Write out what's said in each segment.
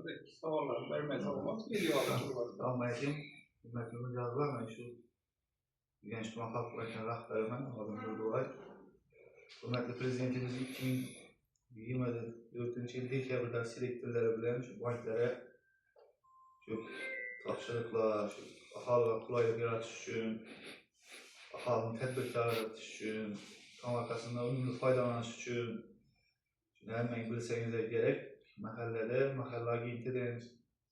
Buradaki savollar vermez olmaz. Videolar. Almayacağım. Hizmetimiz yazılar mı? Şu Genç Halk Bankası rahberimen adım Nurulay. Hürmetli Prezidentimiz 2024 yıl dekabrda selektörleri bilen şu banklere şu tapşırıklar, şu ahaliga kolaylık yaratish üçün, ahalini tedbirkar yaratish üçün, tam arkasında unumlu faydalanish üçün hemen bilseniz gerek. Mahallede, mahallaga intiden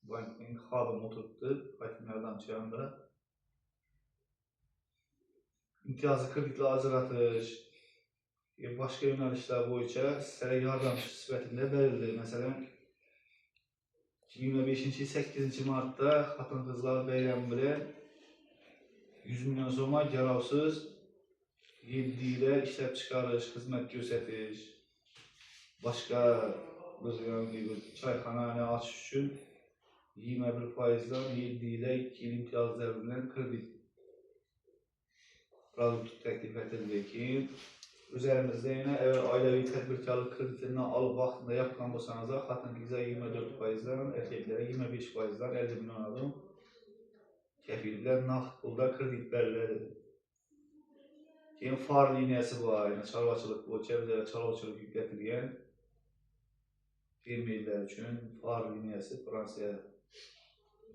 bankning xodimi o'tiribdi, qaytim yordamchilari. İmtiyazlı kreditler ajratish, başka yönelişler boyunca sizlere yardımcı sifatinde verildi. Mesela 2025 yıl 8 Mart'ta Hatun Kızlar Bayramı bilen 100 milyon so'ma garovsiz 7 ile ishlab chiqarish, xizmat ko'rsatish, boshqa bir choyxonani ochish uchun 21% 7 ile 2 yil imtiyozlar bilan kredit produkt teklif etildi ki üzerimizde yine eğer ailevi tedbirkarlık kredilerini alıp vaktinde yapılan olsanız da hattınıza 24%'dan, erkeklere 25%'dan 50 milyon adım kefiller nakt pulda kredit verildi. Keyin far liniyası var, yani çalvaçılık boyunca bizlere çalvaçılık yükletilgen firmalar için far liniyası Fransa